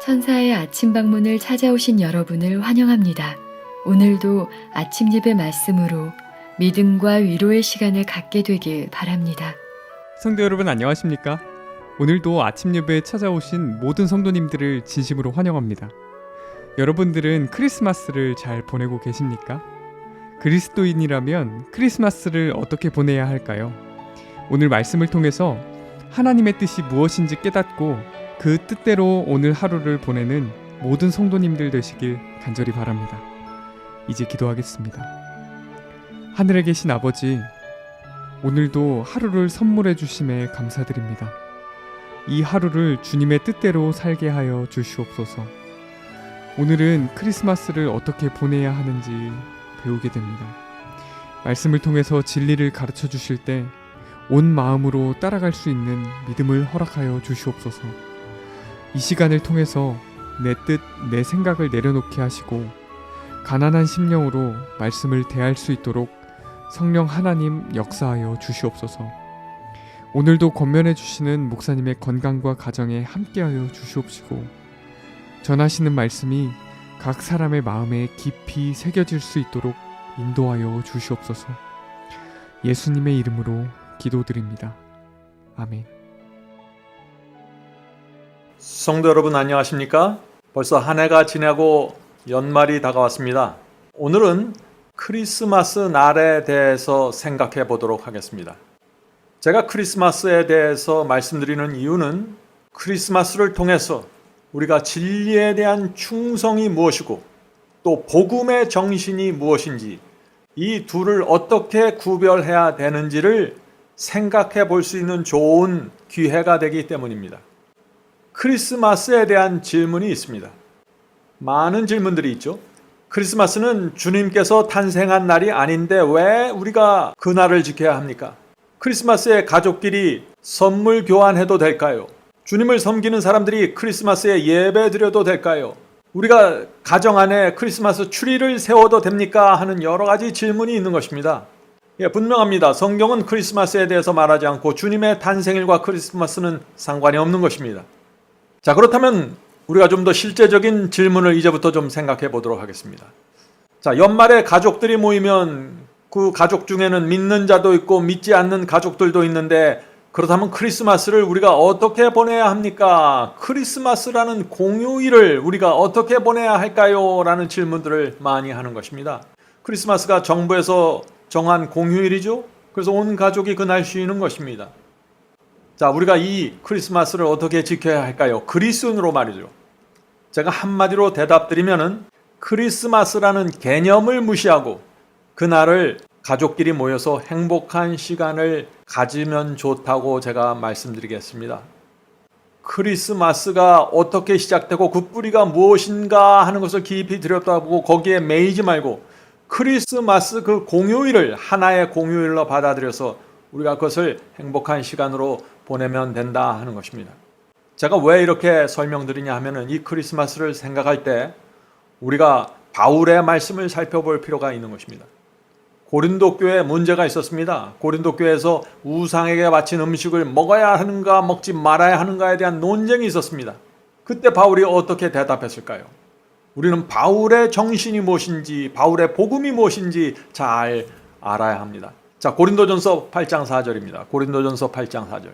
천사의 아침 방문을 찾아오신 여러분을 환영합니다. 오늘도 아침 예배 말씀으로 믿음과 위로의 시간을 갖게 되길 바랍니다. 성도 여러분 안녕하십니까? 오늘도 아침 예배에 찾아오신 모든 성도님들을 진심으로 환영합니다. 여러분들은 크리스마스를 잘 보내고 계십니까? 그리스도인이라면 크리스마스를 어떻게 보내야 할까요? 오늘 말씀을 통해서 하나님의 뜻이 무엇인지 깨닫고 그 뜻대로 오늘 하루를 보내는 모든 성도님들 되시길 간절히 바랍니다. 이제 기도하겠습니다. 하늘에 계신 아버지, 오늘도 하루를 선물해 주심에 감사드립니다. 이 하루를 주님의 뜻대로 살게 하여 주시옵소서. 오늘은 크리스마스를 어떻게 보내야 하는지 배우게 됩니다. 말씀을 통해서 진리를 가르쳐 주실 때 온 마음으로 따라갈 수 있는 믿음을 허락하여 주시옵소서. 이 시간을 통해서 내 뜻, 내 생각을 내려놓게 하시고 가난한 심령으로 말씀을 대할 수 있도록 성령 하나님 역사하여 주시옵소서. 오늘도 권면해 주시는 목사님의 건강과 가정에 함께하여 주시옵시고 전하시는 말씀이 각 사람의 마음에 깊이 새겨질 수 있도록 인도하여 주시옵소서. 예수님의 이름으로 기도드립니다. 아멘. 성도 여러분 안녕하십니까? 벌써 한 해가 지나고 연말이 다가왔습니다. 오늘은 크리스마스 날에 대해서 생각해 보도록 하겠습니다. 제가 크리스마스에 대해서 말씀드리는 이유는 크리스마스를 통해서 우리가 진리에 대한 충성이 무엇이고 또 복음의 정신이 무엇인지 이 둘을 어떻게 구별해야 되는지를 생각해 볼 수 있는 좋은 기회가 되기 때문입니다. 크리스마스에 대한 질문이 있습니다. 많은 질문들이 있죠. 크리스마스는 주님께서 탄생한 날이 아닌데 왜 우리가 그 날을 지켜야 합니까? 크리스마스에 가족끼리 선물 교환해도 될까요? 주님을 섬기는 사람들이 크리스마스에 예배 드려도 될까요? 우리가 가정 안에 크리스마스 추리를 세워도 됩니까? 하는 여러 가지 질문이 있는 것입니다. 분명합니다. 성경은 크리스마스에 대해서 말하지 않고 주님의 탄생일과 크리스마스는 상관이 없는 것입니다. 자, 그렇다면 우리가 좀 더 실제적인 질문을 이제부터 좀 생각해 보도록 하겠습니다. 자, 연말에 가족들이 모이면 그 가족 중에는 믿는 자도 있고 믿지 않는 가족들도 있는데 그렇다면 크리스마스를 우리가 어떻게 보내야 합니까? 크리스마스라는 공휴일을 우리가 어떻게 보내야 할까요? 라는 질문들을 많이 하는 것입니다. 크리스마스가 정부에서 정한 공휴일이죠. 그래서 온 가족이 그날 쉬는 것입니다. 자, 우리가 이 크리스마스를 어떻게 지켜야 할까요? 그리스도인으로 말이죠. 제가 한마디로 대답드리면은 크리스마스라는 개념을 무시하고 그날을 가족끼리 모여서 행복한 시간을 가지면 좋다고 제가 말씀드리겠습니다. 크리스마스가 어떻게 시작되고 그 뿌리가 무엇인가 하는 것을 깊이 들여다보고 거기에 매이지 말고 크리스마스 그 공휴일을 하나의 공휴일로 받아들여서 우리가 그것을 행복한 시간으로 보내면 된다 하는 것입니다. 제가 왜 이렇게 설명드리냐 하면은 이 크리스마스를 생각할 때 우리가 바울의 말씀을 살펴볼 필요가 있는 것입니다. 고린도 교회에 문제가 있었습니다. 고린도 교회에서 우상에게 바친 음식을 먹어야 하는가 먹지 말아야 하는가에 대한 논쟁이 있었습니다. 그때 바울이 어떻게 대답했을까요? 우리는 바울의 정신이 무엇인지 바울의 복음이 무엇인지 잘 알아야 합니다. 자, 고린도전서 8장 4절입니다. 고린도전서 8장 4절.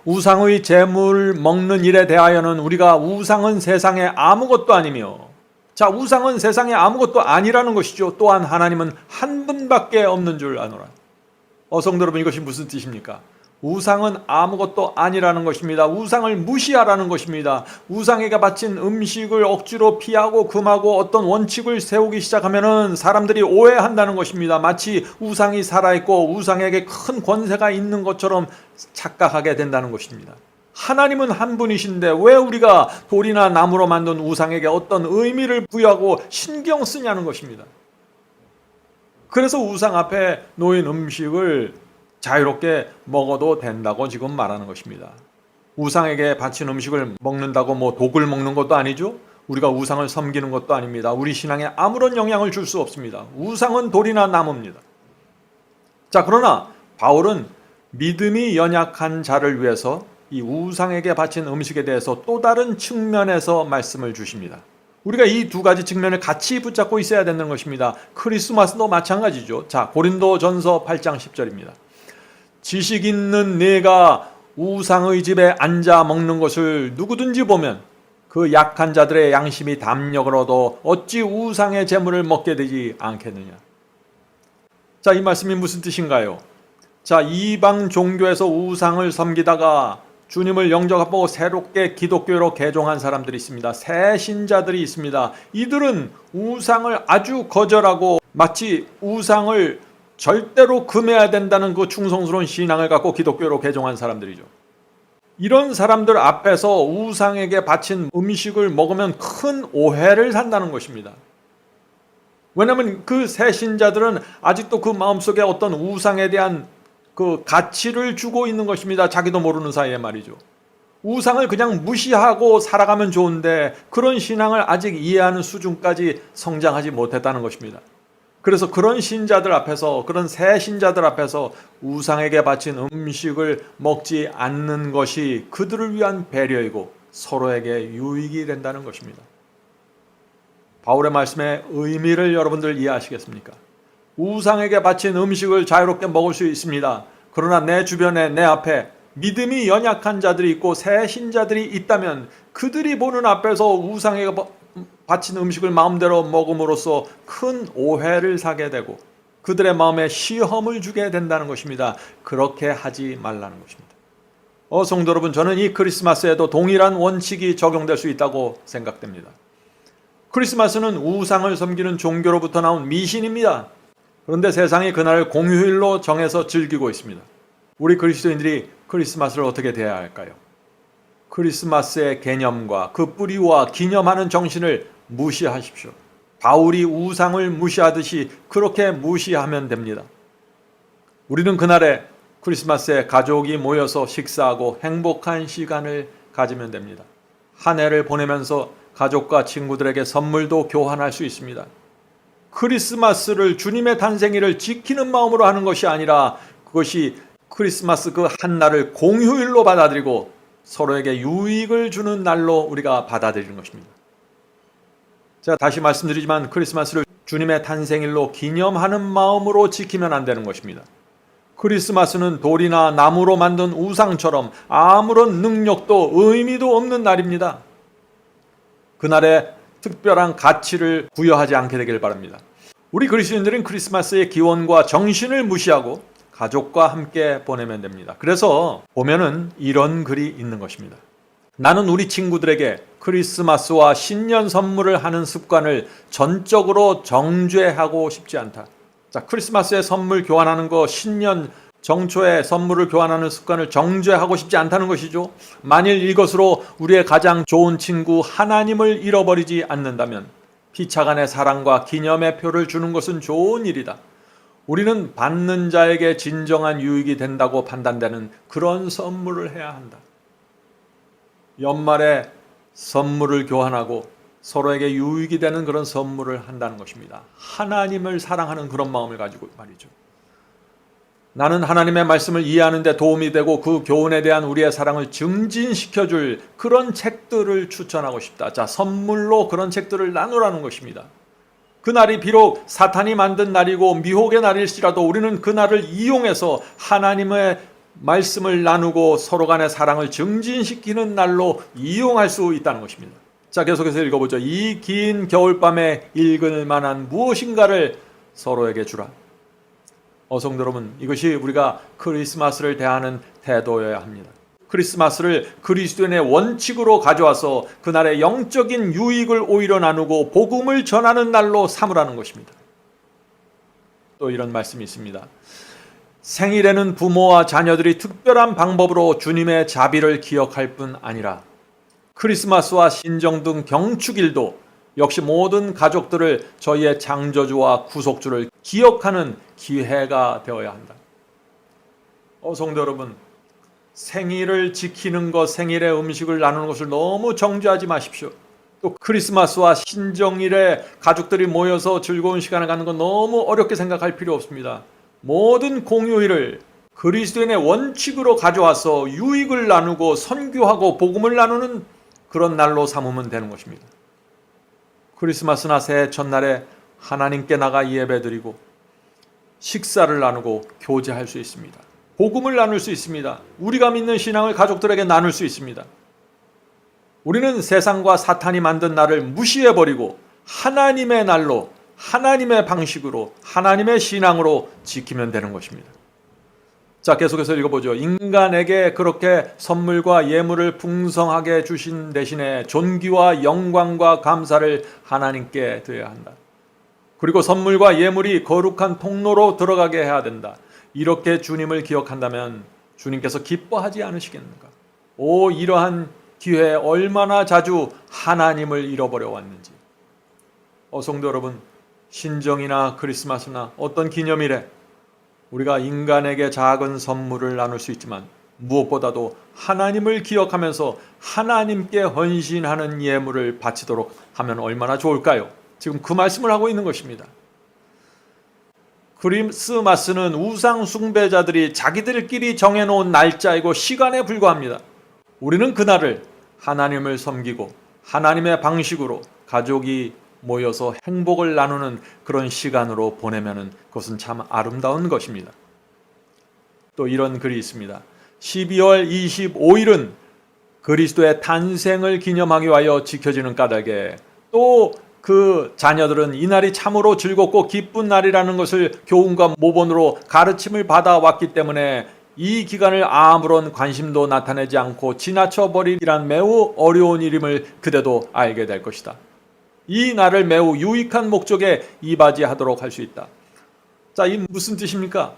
우상의 제물 먹는 일에 대하여는 우리가 우상은 세상에 아무것도 아니며, 자, 우상은 세상에 아무것도 아니라는 것이죠. 또한 하나님은 한 분밖에 없는 줄 아노라. 성도 여러분, 이것이 무슨 뜻입니까? 우상은 아무것도 아니라는 것입니다. 우상을 무시하라는 것입니다. 우상에게 바친 음식을 억지로 피하고 금하고 어떤 원칙을 세우기 시작하면은 사람들이 오해한다는 것입니다. 마치 우상이 살아있고 우상에게 큰 권세가 있는 것처럼 착각하게 된다는 것입니다. 하나님은 한 분이신데 왜 우리가 돌이나 나무로 만든 우상에게 어떤 의미를 부여하고 신경 쓰냐는 것입니다. 그래서 우상 앞에 놓인 음식을 자유롭게 먹어도 된다고 지금 말하는 것입니다. 우상에게 바친 음식을 먹는다고 뭐 독을 먹는 것도 아니죠. 우리가 우상을 섬기는 것도 아닙니다. 우리 신앙에 아무런 영향을 줄 수 없습니다. 우상은 돌이나 나무입니다. 자, 그러나 바울은 믿음이 연약한 자를 위해서 이 우상에게 바친 음식에 대해서 또 다른 측면에서 말씀을 주십니다. 우리가 이 두 가지 측면을 같이 붙잡고 있어야 되는 것입니다. 크리스마스도 마찬가지죠. 자, 고린도전서 8장 10절입니다. 지식 있는 네가 우상의 집에 앉아 먹는 것을 누구든지 보면 그 약한 자들의 양심이 담력을 얻어 어찌 우상의 재물을 먹게 되지 않겠느냐. 자, 이 말씀이 무슨 뜻인가요? 자, 이방 종교에서 우상을 섬기다가 주님을 영접하고 새롭게 기독교로 개종한 사람들이 있습니다. 새 신자들이 있습니다. 이들은 우상을 아주 거절하고 마치 우상을 절대로 금해야 된다는 그 충성스러운 신앙을 갖고 기독교로 개종한 사람들이죠. 이런 사람들 앞에서 우상에게 바친 음식을 먹으면 큰 오해를 산다는 것입니다. 왜냐하면 그 새 신자들은 아직도 그 마음속에 어떤 우상에 대한 그 가치를 주고 있는 것입니다. 자기도 모르는 사이에 말이죠. 우상을 그냥 무시하고 살아가면 좋은데 그런 신앙을 아직 이해하는 수준까지 성장하지 못했다는 것입니다. 그래서 그런 신자들 앞에서, 그런 새 신자들 앞에서 우상에게 바친 음식을 먹지 않는 것이 그들을 위한 배려이고 서로에게 유익이 된다는 것입니다. 바울의 말씀의 의미를 여러분들 이해하시겠습니까? 우상에게 바친 음식을 자유롭게 먹을 수 있습니다. 그러나 내 주변에, 내 앞에 믿음이 연약한 자들이 있고 새 신자들이 있다면 그들이 보는 앞에서 우상에게 바친 음식을 마음대로 먹음으로써 큰 오해를 사게 되고 그들의 마음에 시험을 주게 된다는 것입니다. 그렇게 하지 말라는 것입니다. 성도 여러분, 저는 이 크리스마스에도 동일한 원칙이 적용될 수 있다고 생각됩니다. 크리스마스는 우상을 섬기는 종교로부터 나온 미신입니다. 그런데 세상이 그날을 공휴일로 정해서 즐기고 있습니다. 우리 그리스도인들이 크리스마스를 어떻게 대해야 할까요? 크리스마스의 개념과 그 뿌리와 기념하는 정신을 무시하십시오. 바울이 우상을 무시하듯이 그렇게 무시하면 됩니다. 우리는 그날에 크리스마스에 가족이 모여서 식사하고 행복한 시간을 가지면 됩니다. 한 해를 보내면서 가족과 친구들에게 선물도 교환할 수 있습니다. 크리스마스를, 주님의 탄생일을 지키는 마음으로 하는 것이 아니라 그것이 크리스마스 그 한 날을 공휴일로 받아들이고 서로에게 유익을 주는 날로 우리가 받아들이는 것입니다. 제가 다시 말씀드리지만 크리스마스를 주님의 탄생일로 기념하는 마음으로 지키면 안 되는 것입니다. 크리스마스는 돌이나 나무로 만든 우상처럼 아무런 능력도 의미도 없는 날입니다. 그날에 특별한 가치를 부여하지 않게 되길 바랍니다. 우리 그리스도인들은 크리스마스의 기원과 정신을 무시하고 가족과 함께 보내면 됩니다. 그래서 보면은 이런 글이 있는 것입니다. 나는 우리 친구들에게 크리스마스와 신년 선물을 하는 습관을 전적으로 정죄하고 싶지 않다. 자, 크리스마스에 선물 교환하는 거, 신년 정초에 선물을 교환하는 습관을 정죄하고 싶지 않다는 것이죠. 만일 이것으로 우리의 가장 좋은 친구 하나님을 잃어버리지 않는다면 피차간의 사랑과 기념의 표를 주는 것은 좋은 일이다. 우리는 받는 자에게 진정한 유익이 된다고 판단되는 그런 선물을 해야 한다. 연말에 선물을 교환하고 서로에게 유익이 되는 그런 선물을 한다는 것입니다. 하나님을 사랑하는 그런 마음을 가지고 말이죠. 나는 하나님의 말씀을 이해하는 데 도움이 되고 그 교훈에 대한 우리의 사랑을 증진시켜줄 그런 책들을 추천하고 싶다. 자, 선물로 그런 책들을 나누라는 것입니다. 그날이 비록 사탄이 만든 날이고 미혹의 날일지라도 우리는 그날을 이용해서 하나님의 말씀을 나누고 서로 간의 사랑을 증진시키는 날로 이용할 수 있다는 것입니다. 자, 계속해서 읽어보죠. 이 긴 겨울밤에 읽을 만한 무엇인가를 서로에게 주라. 성도 여러분, 이것이 우리가 크리스마스를 대하는 태도여야 합니다. 크리스마스를 그리스도인의 원칙으로 가져와서 그날의 영적인 유익을 오히려 나누고 복음을 전하는 날로 삼으라는 것입니다. 또 이런 말씀이 있습니다. 생일에는 부모와 자녀들이 특별한 방법으로 주님의 자비를 기억할 뿐 아니라 크리스마스와 신정 등 경축일도 역시 모든 가족들을 저희의 창조주와 구속주를 기억하는 기회가 되어야 한다. 성도 여러분, 생일을 지키는 것, 생일의 음식을 나누는 것을 너무 정죄하지 마십시오. 또 크리스마스와 신정일에 가족들이 모여서 즐거운 시간을 갖는 건 너무 어렵게 생각할 필요 없습니다. 모든 공휴일을 그리스도인의 원칙으로 가져와서 유익을 나누고 선교하고 복음을 나누는 그런 날로 삼으면 되는 것입니다. 크리스마스나 새해 첫날에 하나님께 나가 예배드리고 식사를 나누고 교제할 수 있습니다. 복음을 나눌 수 있습니다. 우리가 믿는 신앙을 가족들에게 나눌 수 있습니다. 우리는 세상과 사탄이 만든 날을 무시해버리고 하나님의 날로, 하나님의 방식으로, 하나님의 신앙으로 지키면 되는 것입니다. 자, 계속해서 읽어보죠. 인간에게 그렇게 선물과 예물을 풍성하게 주신 대신에 존귀와 영광과 감사를 하나님께 드려야 한다. 그리고 선물과 예물이 거룩한 통로로 들어가게 해야 된다. 이렇게 주님을 기억한다면 주님께서 기뻐하지 않으시겠는가? 오, 이러한 기회에 얼마나 자주 하나님을 잃어버려 왔는지. 성도 여러분, 신정이나 크리스마스나 어떤 기념일에 우리가 인간에게 작은 선물을 나눌 수 있지만 무엇보다도 하나님을 기억하면서 하나님께 헌신하는 예물을 바치도록 하면 얼마나 좋을까요? 지금 그 말씀을 하고 있는 것입니다. 크리스마스는 우상 숭배자들이 자기들끼리 정해놓은 날짜이고 시간에 불과합니다. 우리는 그날을 하나님을 섬기고 하나님의 방식으로 가족이 모여서 행복을 나누는 그런 시간으로 보내면 그것은 참 아름다운 것입니다. 또 이런 글이 있습니다. 12월 25일은 그리스도의 탄생을 기념하기 위하여 지켜지는 까닭에 또 그 자녀들은 이날이 참으로 즐겁고 기쁜 날이라는 것을 교훈과 모본으로 가르침을 받아왔기 때문에 이 기간을 아무런 관심도 나타내지 않고 지나쳐 버리기란 매우 어려운 일임을 그대도 알게 될 것이다. 이 날을 매우 유익한 목적에 이바지하도록 할 수 있다. 자, 이 무슨 뜻입니까?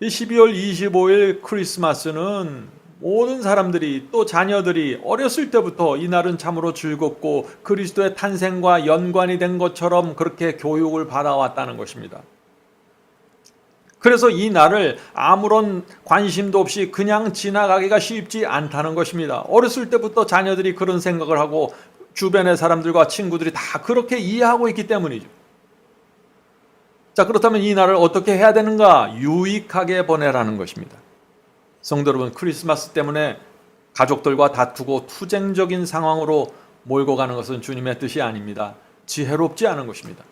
이 12월 25일 크리스마스는 모든 사람들이 또 자녀들이 어렸을 때부터 이 날은 참으로 즐겁고 그리스도의 탄생과 연관이 된 것처럼 그렇게 교육을 받아왔다는 것입니다. 그래서 이 날을 아무런 관심도 없이 그냥 지나가기가 쉽지 않다는 것입니다. 어렸을 때부터 자녀들이 그런 생각을 하고 주변의 사람들과 친구들이 다 그렇게 이해하고 있기 때문이죠. 자, 그렇다면 이 날을 어떻게 해야 되는가? 유익하게 보내라는 것입니다. 성도 여러분, 크리스마스 때문에 가족들과 다투고 투쟁적인 상황으로 몰고 가는 것은 주님의 뜻이 아닙니다. 지혜롭지 않은 것입니다.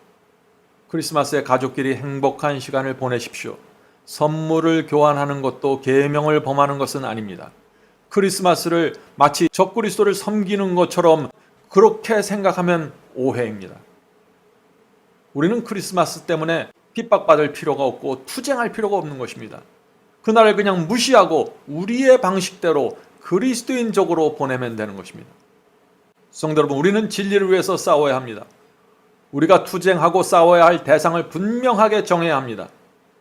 크리스마스에 가족끼리 행복한 시간을 보내십시오. 선물을 교환하는 것도 계명을 범하는 것은 아닙니다. 크리스마스를 마치 적그리스도를 섬기는 것처럼 그렇게 생각하면 오해입니다. 우리는 크리스마스 때문에 핍박받을 필요가 없고 투쟁할 필요가 없는 것입니다. 그날을 그냥 무시하고 우리의 방식대로 그리스도인적으로 보내면 되는 것입니다. 성도 여러분, 우리는 진리를 위해서 싸워야 합니다. 우리가 투쟁하고 싸워야 할 대상을 분명하게 정해야 합니다.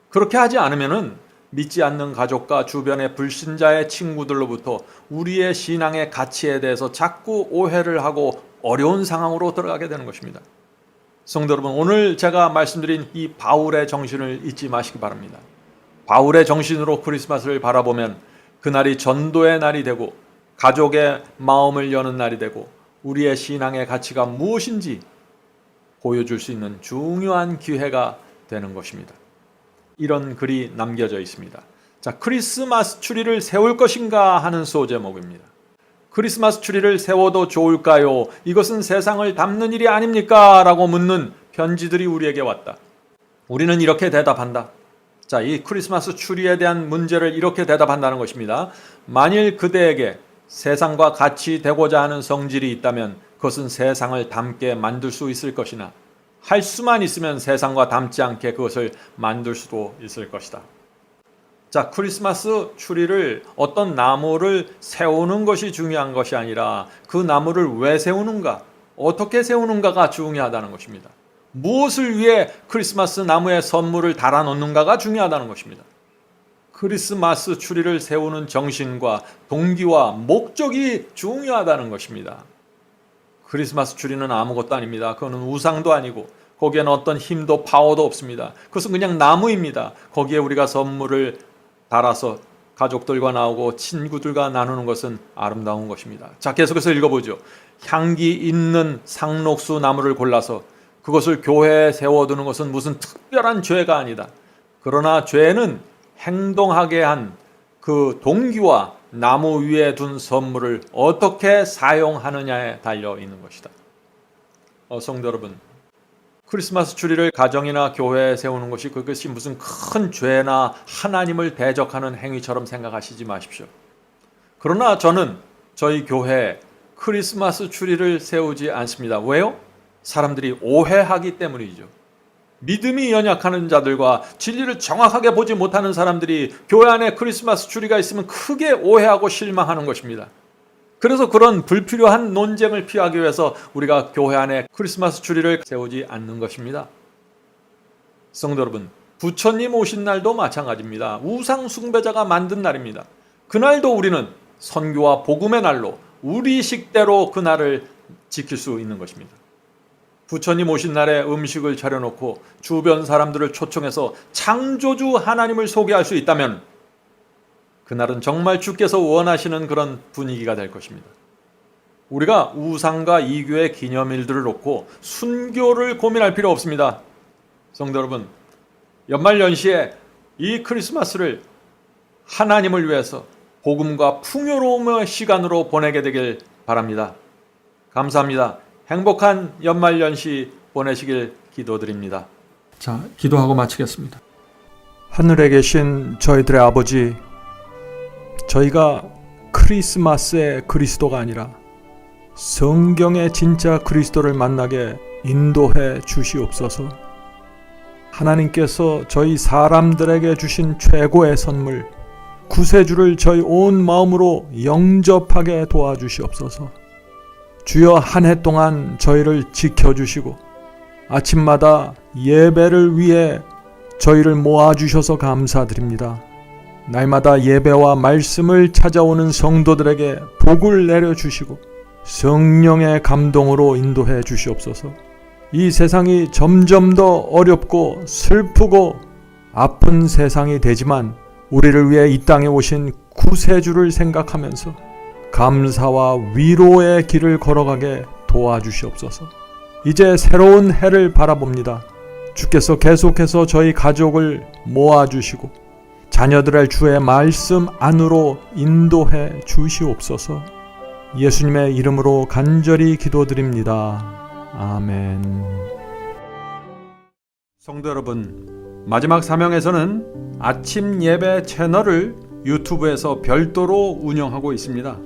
그렇게 하지 않으면 믿지 않는 가족과 주변의 불신자의 친구들로부터 우리의 신앙의 가치에 대해서 자꾸 오해를 하고 어려운 상황으로 들어가게 되는 것입니다. 성도 여러분, 오늘 제가 말씀드린 이 바울의 정신을 잊지 마시기 바랍니다. 바울의 정신으로 크리스마스를 바라보면 그날이 전도의 날이 되고 가족의 마음을 여는 날이 되고 우리의 신앙의 가치가 무엇인지 보여줄 수 있는 중요한 기회가 되는 것입니다. 이런 글이 남겨져 있습니다. 자, 크리스마스 추리를 세울 것인가 하는 소제목입니다. 크리스마스 추리를 세워도 좋을까요? 이것은 세상을 담는 일이 아닙니까? 라고 묻는 편지들이 우리에게 왔다. 우리는 이렇게 대답한다. 자, 이 크리스마스 추리에 대한 문제를 이렇게 대답한다는 것입니다. 만일 그대에게 세상과 같이 되고자 하는 성질이 있다면 그것은 세상을 닮게 만들 수 있을 것이나 할 수만 있으면 세상과 닮지 않게 그것을 만들 수도 있을 것이다. 자, 크리스마스 추리를 어떤 나무를 세우는 것이 중요한 것이 아니라 그 나무를 왜 세우는가, 어떻게 세우는가가 중요하다는 것입니다. 무엇을 위해 크리스마스 나무에 선물을 달아놓는가가 중요하다는 것입니다. 크리스마스 추리를 세우는 정신과 동기와 목적이 중요하다는 것입니다. 크리스마스 추리는 아무것도 아닙니다. 그거는 우상도 아니고 거기에는 어떤 힘도 파워도 없습니다. 그것은 그냥 나무입니다. 거기에 우리가 선물을 달아서 가족들과 나오고 친구들과 나누는 것은 아름다운 것입니다. 자, 계속해서 읽어보죠. 향기 있는 상록수 나무를 골라서 그것을 교회에 세워두는 것은 무슨 특별한 죄가 아니다. 그러나 죄는 행동하게 한 그 동기와 나무 위에 둔 선물을 어떻게 사용하느냐에 달려 있는 것이다. 성도 여러분, 크리스마스 트리를 가정이나 교회에 세우는 것이 그것이 무슨 큰 죄나 하나님을 대적하는 행위처럼 생각하시지 마십시오. 그러나 저는 저희 교회에 크리스마스 트리를 세우지 않습니다. 왜요? 사람들이 오해하기 때문이죠. 믿음이 연약하는 자들과 진리를 정확하게 보지 못하는 사람들이 교회 안에 크리스마스 트리가 있으면 크게 오해하고 실망하는 것입니다. 그래서 그런 불필요한 논쟁을 피하기 위해서 우리가 교회 안에 크리스마스 트리를 세우지 않는 것입니다. 성도 여러분, 부처님 오신 날도 마찬가지입니다. 우상 숭배자가 만든 날입니다. 그날도 우리는 선교와 복음의 날로 우리 식대로 그 날을 지킬 수 있는 것입니다. 부처님 오신 날에 음식을 차려놓고 주변 사람들을 초청해서 창조주 하나님을 소개할 수 있다면 그날은 정말 주께서 원하시는 그런 분위기가 될 것입니다. 우리가 우상과 이교의 기념일들을 놓고 순교를 고민할 필요 없습니다. 성도 여러분, 연말연시에 이 크리스마스를 하나님을 위해서 복음과 풍요로움의 시간으로 보내게 되길 바랍니다. 감사합니다. 행복한 연말연시 보내시길 기도드립니다. 자, 기도하고 마치겠습니다. 하늘에 계신 저희들의 아버지, 저희가 크리스마스의 그리스도가 아니라 성경의 진짜 그리스도를 만나게 인도해 주시옵소서. 하나님께서 저희 사람들에게 주신 최고의 선물 구세주를 저희 온 마음으로 영접하게 도와주시옵소서. 주여, 한 해 동안 저희를 지켜주시고 아침마다 예배를 위해 저희를 모아주셔서 감사드립니다. 날마다 예배와 말씀을 찾아오는 성도들에게 복을 내려주시고 성령의 감동으로 인도해 주시옵소서. 이 세상이 점점 더 어렵고 슬프고 아픈 세상이 되지만 우리를 위해 이 땅에 오신 구세주를 생각하면서 감사와 위로의 길을 걸어가게 도와주시옵소서. 이제 새로운 해를 바라봅니다. 주께서 계속해서 저희 가족을 모아주시고 자녀들을 주의 말씀 안으로 인도해 주시옵소서. 예수님의 이름으로 간절히 기도드립니다. 아멘. 성도 여러분, 마지막 사명에서는 아침 예배 채널을 유튜브에서 별도로 운영하고 있습니다.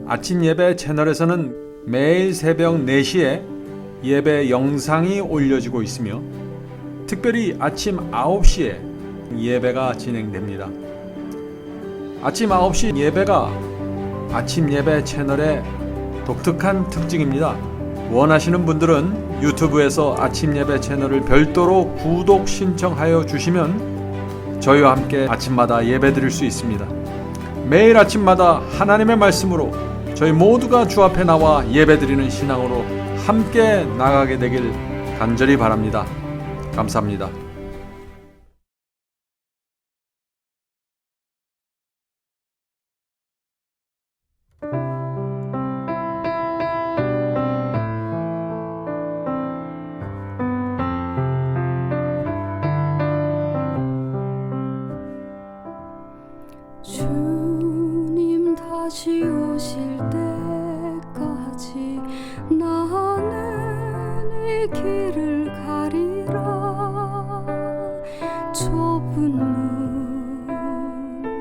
아침 예배 채널에서는 매일 새벽 4시에 예배 영상이 올려지고 있으며 특별히 아침 9시에 예배가 진행됩니다. 아침 9시 예배가 아침 예배 채널의 독특한 특징입니다. 원하시는 분들은 유튜브에서 아침 예배 채널을 별도로 구독 신청하여 주시면 저희와 함께 아침마다 예배 드릴 수 있습니다. 매일 아침마다 하나님의 말씀으로 저희 모두가 주 앞에 나와 예배 드리는 신앙으로 함께 나가게 되길 간절히 바랍니다. 감사합니다. 주님 다시 오실 때까지 나는 이 길을 가리라. 좁은 문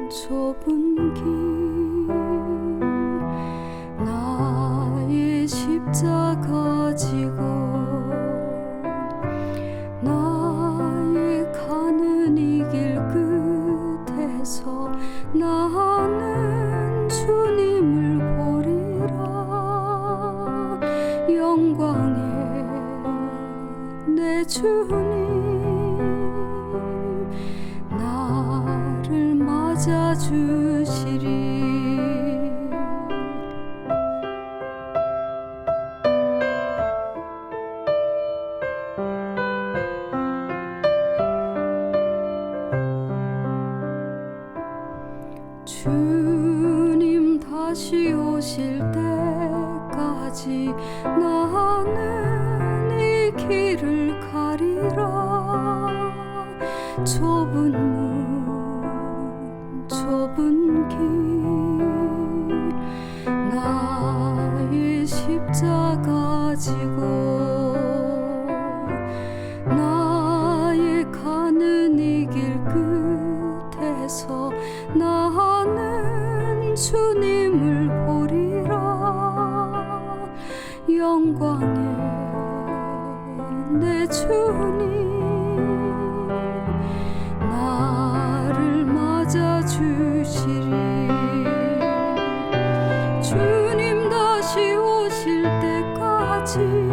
좁은 길 나의 십자가 지고 나의 가는 이 길 끝에서 나는 주님을 보리라. 영광의 내 주님 나를 맞아주시리. 주님 다시 오실 때까지 나는 이 길을 가리라. 좁은 문 십자가 지고 나의 가는 이 길 끝에서 나는 주님을 보리라. 영광의 내 주님 나를 맞아주시리. 주님 다시 오실 때까지